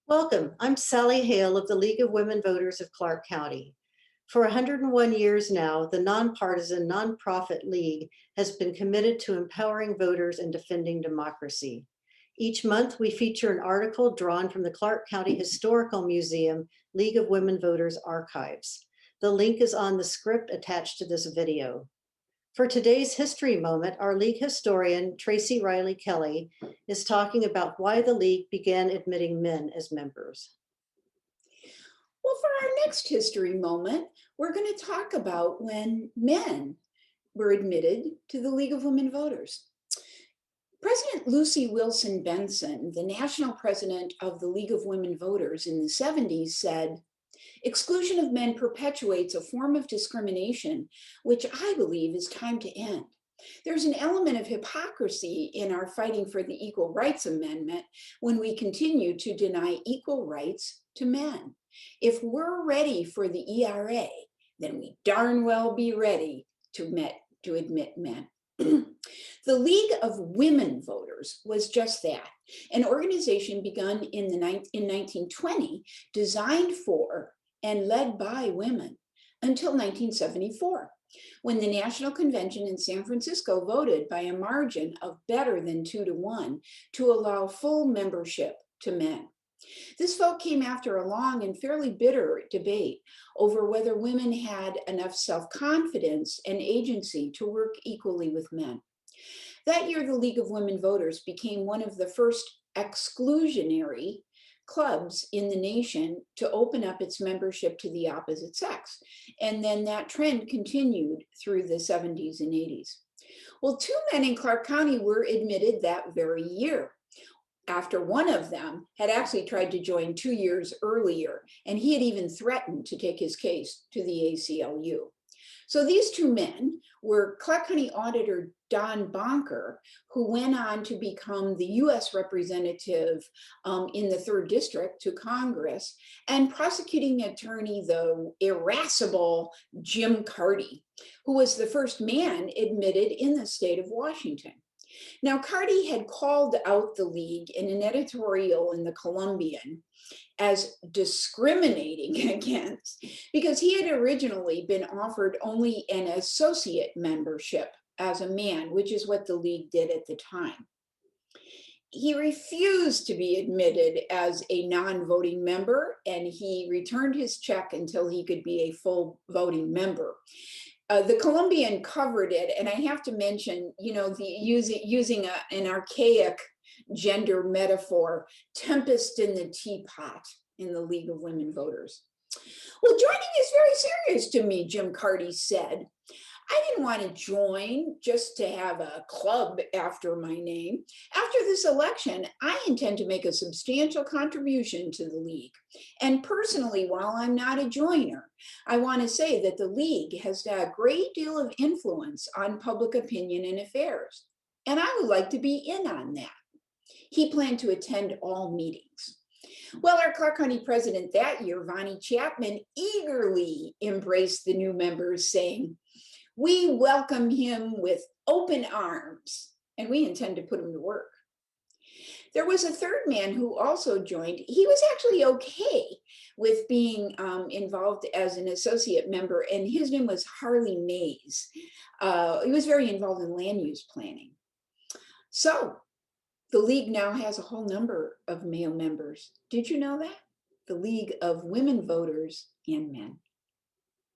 Welcome. I'm Sally Hale of the League of Women Voters of Clark County. For 101 years now, the nonpartisan nonprofit league has been committed to empowering voters and defending democracy. Each month, we feature an article drawn from the Clark County Historical Museum League of Women Voters archives. The link is on the script attached to this video. For today's history moment, our league historian, Tracy Riley Kelly, is talking about why the league began admitting men as members. Well, for our next history moment, we're going to talk about when men were admitted to the League of Women Voters. President Lucy Wilson Benson, the national president of the League of Women Voters in the 70s, said, "Exclusion of men perpetuates a form of discrimination, which I believe is time to end. There's an element of hypocrisy in our fighting for the Equal Rights Amendment when we continue to deny equal rights to men. If we're ready for the ERA, then we darn well be ready to admit men." The League of Women Voters was just that, an organization begun in 1920, designed for and led by women until 1974, when the National Convention in San Francisco voted by a margin of better than 2-1 to allow full membership to men. This vote came after a long and fairly bitter debate over whether women had enough self-confidence and agency to work equally with men. That year, the League of Women Voters became one of the first exclusionary clubs in the nation to open up its membership to the opposite sex. And then that trend continued through the 70s and 80s. Well, two men in Clark County were admitted that very year, after one of them had actually tried to join 2 years earlier, and he had even threatened to take his case to the ACLU. So these two men were Clark County Auditor Don Bonker, who went on to become the US representative in the 3rd District to Congress, and prosecuting attorney, the irascible Jim Carty, who was the first man admitted in the state of Washington. Now, Carty had called out the League in an editorial in the Columbian as discriminating against, because he had originally been offered only an associate membership as a man, which is what the League did at the time. He refused to be admitted as a non-voting member, and he returned his check until he could be a full voting member. The Columbian covered it, and I have to mention, using an archaic gender metaphor, tempest in the teapot in the League of Women Voters. "Well, joining is very serious to me," Jim Carty said. "I didn't want to join just to have a club after my name. After this election, I intend to make a substantial contribution to the League. And personally, while I'm not a joiner, I want to say that the League has had a great deal of influence on public opinion and affairs. And I would like to be in on that." He planned to attend all meetings. Well, our Clark County president that year, Vonnie Chapman, eagerly embraced the new members, saying, "We welcome him with open arms, and we intend to put him to work." There was a third man who also joined. He was actually okay with being involved as an associate member, and his name was Harley Mays. He was very involved in land use planning. So the League now has a whole number of male members. Did you know that? The League of Women Voters and Men.